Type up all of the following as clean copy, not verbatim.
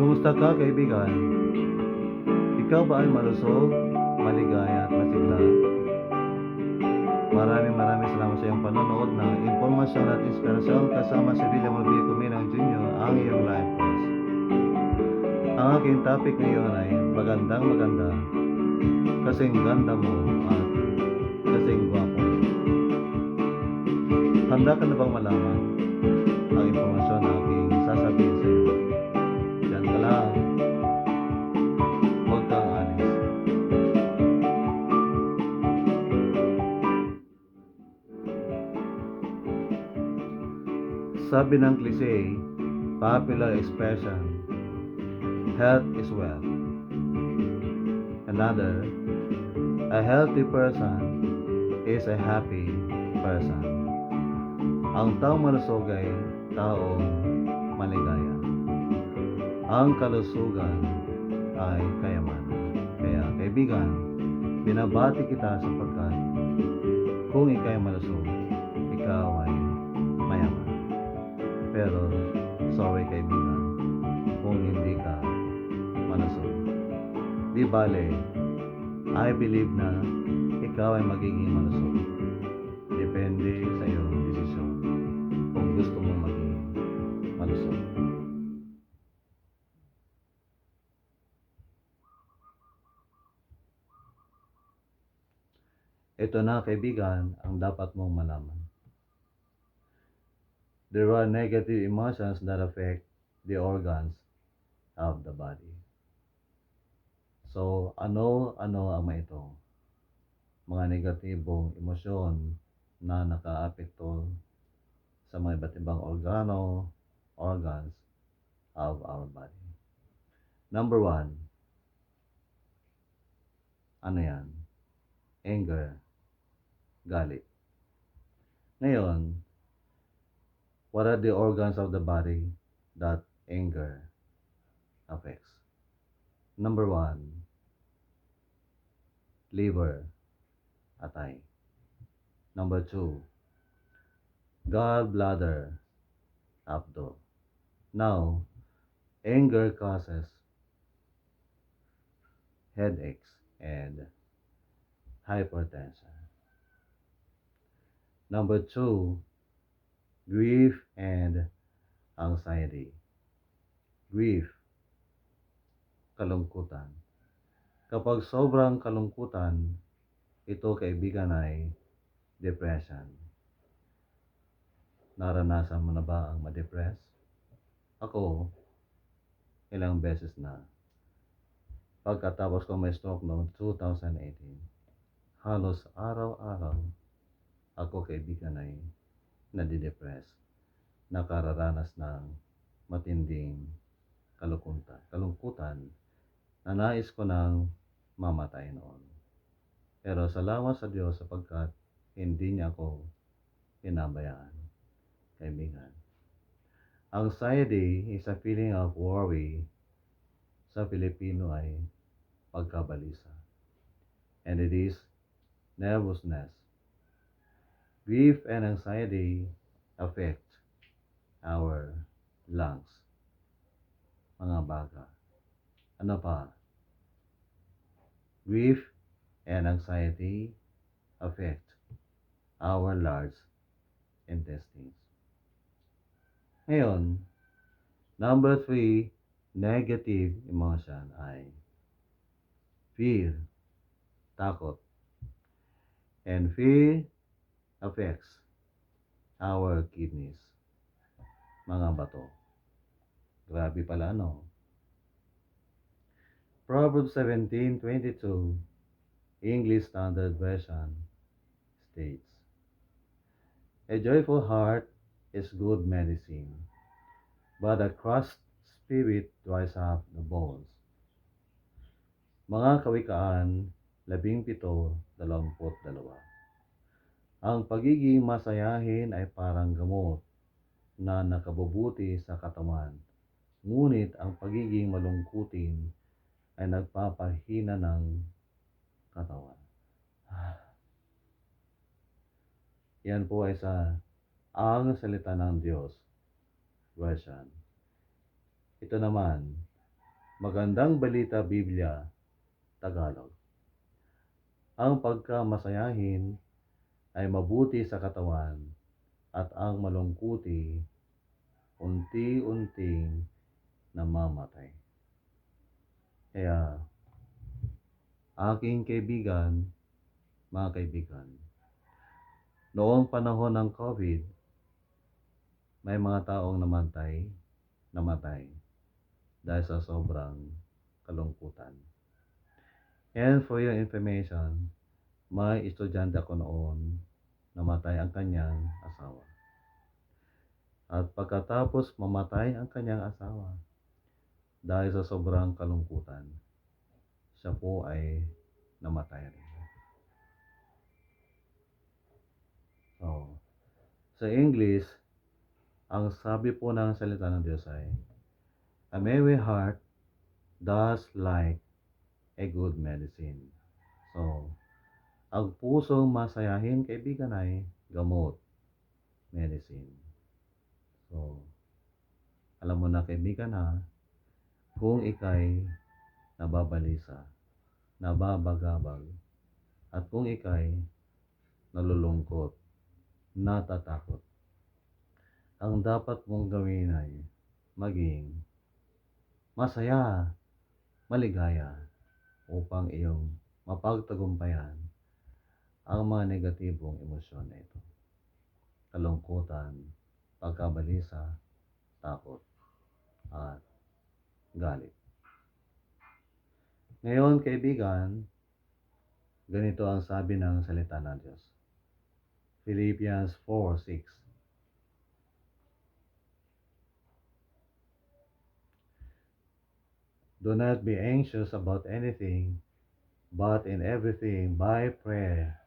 Kumusta ka, kaibigan? Ikaw ba ay malusog, maligaya at masigla? Maraming salamat sa iyong panonood ng impormasyon at inspirasyon kasama si William Rubio Cuminang Jr., ang iyong life coach. Ang aking topic ngayon ay maganda, kasing ganda mo at kasing gwapo mo. Handa ka na bang malaman ang impormasyon na aking sasabihin sa iyo? Diyan ka lang, huwag kang alis. Sabi ng cliche, popular expression, health is wealth. Another, a healthy person is a happy person. Ang taong malusog ay taong maligaya. Ang kalusugan ay kayamanan. Kaya kaibigan, binabati kita sapagkat kung ikaw ay malusog, ikaw ay mayaman. Pero, sorry kaibigan, kung hindi ka malusog. Di bale, I believe na ikaw ay magiging malusog. Depende sa iyong desisyon kung gusto mong maging malusog. Ito na kaibigan ang dapat mong malaman. There are negative emotions that affect the organs of the body. So, ano ang mga ito? Mga negatibong emosyon na nakaapekto sa mga iba't ibang organs of our body. Number 1, ano yan? Anger, galit. Ngayon, what are the organs of the body that anger affects? Number 1, liver, atay. Number 2, gallbladder, abdo. Now, anger causes headaches and hypertension. Number 2, grief and anxiety. Grief, kalungkutan. Kapag sobrang kalungkutan, ito kaibigan ay depression. Naranasan mo na ba ang ma-depress? Ako, ilang beses na. Pagkatapos ko may stroke noong 2018, halos araw-araw ako kaibigan ay nadidepress. Nakararanas ng matinding kalungkutan na nais ko nang mamatay noon. Pero salamat sa Diyos sapagkat hindi niya ako pinabayaan. Kaibigan, anxiety is a feeling of worry. Sa Filipino ay pagkabalisa. And it is nervousness. Grief and anxiety affect our lungs. Mga baga. Ano pa? Grief and anxiety affect our large intestines. Ngayon, number 3, negative emotion ay fear, takot. And fear affects our kidneys, mga bato. Grabe pala, no? Proverbs 17:22, English Standard Version states, a joyful heart is good medicine, but a crushed spirit dries up the bones. Mga Kawikaan 17:22. Ang pagiging masayahin ay parang gamot na nakabubuti sa katawan, ngunit ang pagiging malungkutin ay nagpapahina ng katawan. Yan po ay sa ang salita ng Diyos version. Ito naman, Magandang Balita Biblia, Tagalog. Ang pagkamasayahin ay mabuti sa katawan at ang malungkuti unti-unting namamatay. Kaya, aking kaibigan, mga kaibigan, noong panahon ng COVID, may mga taong namatay dahil sa sobrang kalungkutan. And for your information, may estudyante ako noon, namatay ang kanyang asawa. At pagkatapos mamatay ang kanyang asawa, dahil sa sobrang kalungkutan, siya po ay namatay rin. So, sa English, ang sabi po ng salita ng Diyos ay, a merry heart does like a good medicine. So, ang pusong masayahin, kaibigan, ay gamot, medicine. So, alam mo na, kaibigan, ha, kung ikay nababalisa, nababagabag, at kung ikay nalulungkot, natatakot, ang dapat mong gawin ay maging masaya, maligaya, upang iyong mapagtagumpayan ang mga negatibong emosyon na ito. Kalungkutan, pagkabalisa, takot, at galit. Ngayon, kaibigan, ganito ang sabi ng salita ng Diyos. Philippians 4:6. Do not be anxious about anything, but in everything by prayer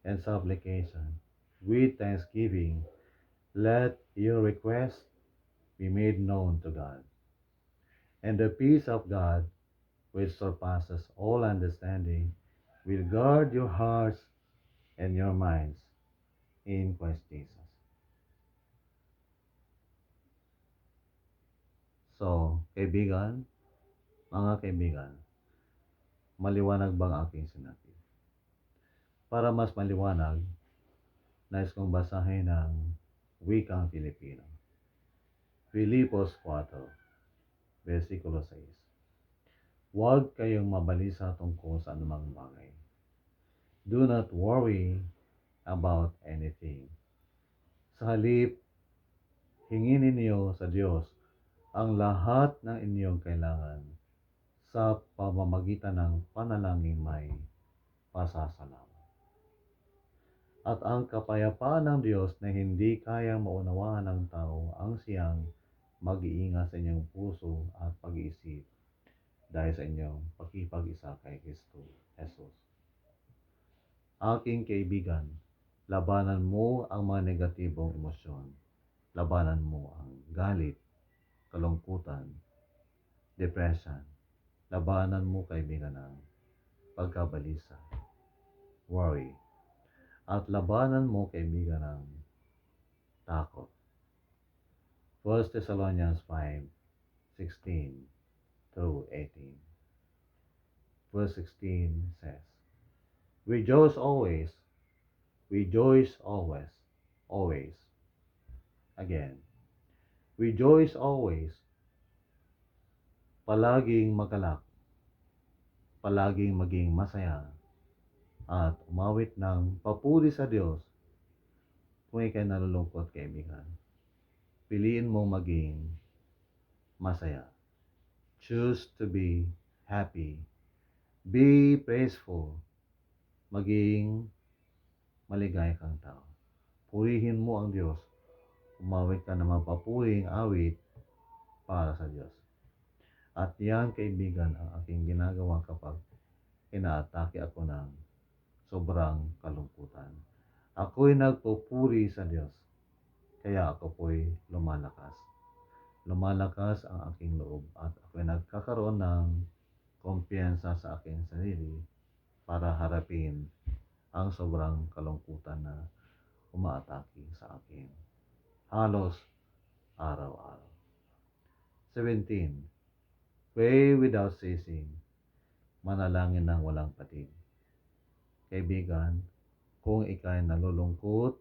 and supplication, with thanksgiving, let your requests be made known to God. And the peace of God, which surpasses all understanding, will guard your hearts and your minds in Christ Jesus. So, kaibigan, mga kaibigan, maliwanag bang aking sinabi? Para mas maliwanag, nais kong basahin ng wikang Filipino. Filipos 4, versikulo 6. Huwag kayong mabalisa tungkol sa anumang bagay. Do not worry about anything. Sa halip, hingin ninyo sa Diyos ang lahat ng inyong kailangan sa pamamagitan ng panalangin may pasasalamat. At ang kapayapaan ng Diyos na hindi kayang maunawaan ng tao ang siyang mag-iingat sa inyong puso at pag-iisip dahil sa inyong pakipag-isa kay Kristo Jesus. Aking kaibigan, labanan mo ang mga negatibong emosyon. Labanan mo ang galit, kalungkutan, depression. Labanan mo, kaibigan, ang pagkabalisa, worry. At labanan mo, kaibigan, ang takot. 1 Thessalonians 5:16 through 18. Verse 16 says, rejoice always, always. Again, rejoice always, palaging magalak, palaging maging masaya, at umawit ng papuri sa Diyos kung ikay nalulungkot, kaibigan. Piliin mo maging masaya. Choose to be happy. Be praiseful. Maging maligaya kang tao. Purihin mo ang Diyos. Umawit ka ng mapapuring awit para sa Diyos. At yan, kaibigan, ang aking ginagawa kapag inaatake ako ng sobrang kalungkutan. Ako'y nagpupuri sa Diyos. Kaya ako po'y lumalakas. Lumalakas ang aking loob at ako'y nagkakaroon ng kumpiyansa sa aking sarili para harapin ang sobrang kalungkutan na umaatake sa akin halos araw-araw. 17. Pray without ceasing. Manalangin ng walang patid. Kaibigan, kung ikay nalulungkot,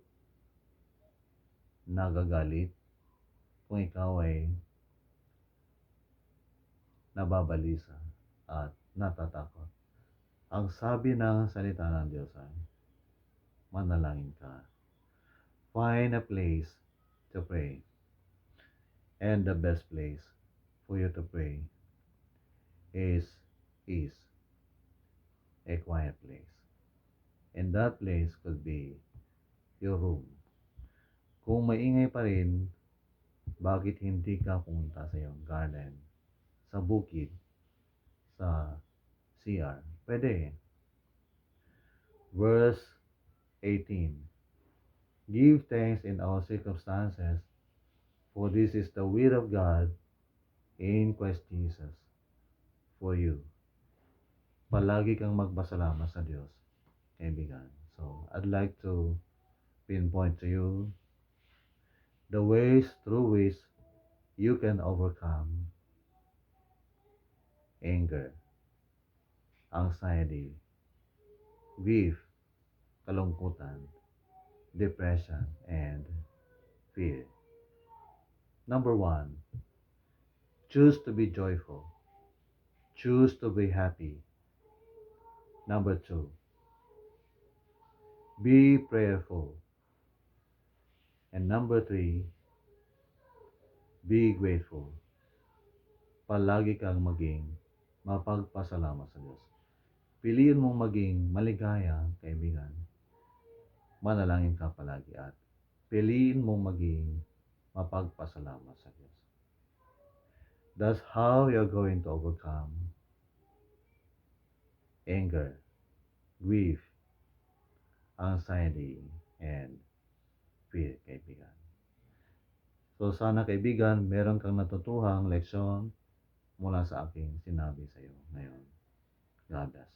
nagagalit, kung ikaw ay nababalisa at natatakot, ang sabi ng salita ng Diyos ay, manalangin ka. Find a place to pray. And the best place for you to pray is a quiet place. And that place could be your room. Kung maingay pa rin, bakit hindi ka pumunta sa iyong garden, sa bukid, sa CR? Pwede. Verse 18. Give thanks in all circumstances, for this is the will of God in Christ Jesus for you. Palagi kang magpasalamat sa Diyos, kaibigan. So, I'd like to pinpoint to you the ways through which you can overcome anger, anxiety, grief, kalungkutan, depression, and fear. Number 1, choose to be joyful. Choose to be happy. Number 2, be prayerful. And number 3, be grateful. Palagi kang maging mapagpasalamat sa Diyos. Piliin mong maging maligaya, kaibigan. Manalangin ka palagi at piliin mong maging mapagpasalamat sa Diyos. That's how you're going to overcome anger, grief, anxiety, and fear, kaibigan. So sana kaibigan, meron kang natutuhang leksyon mula sa aking sinabi sa iyo ngayon. God bless.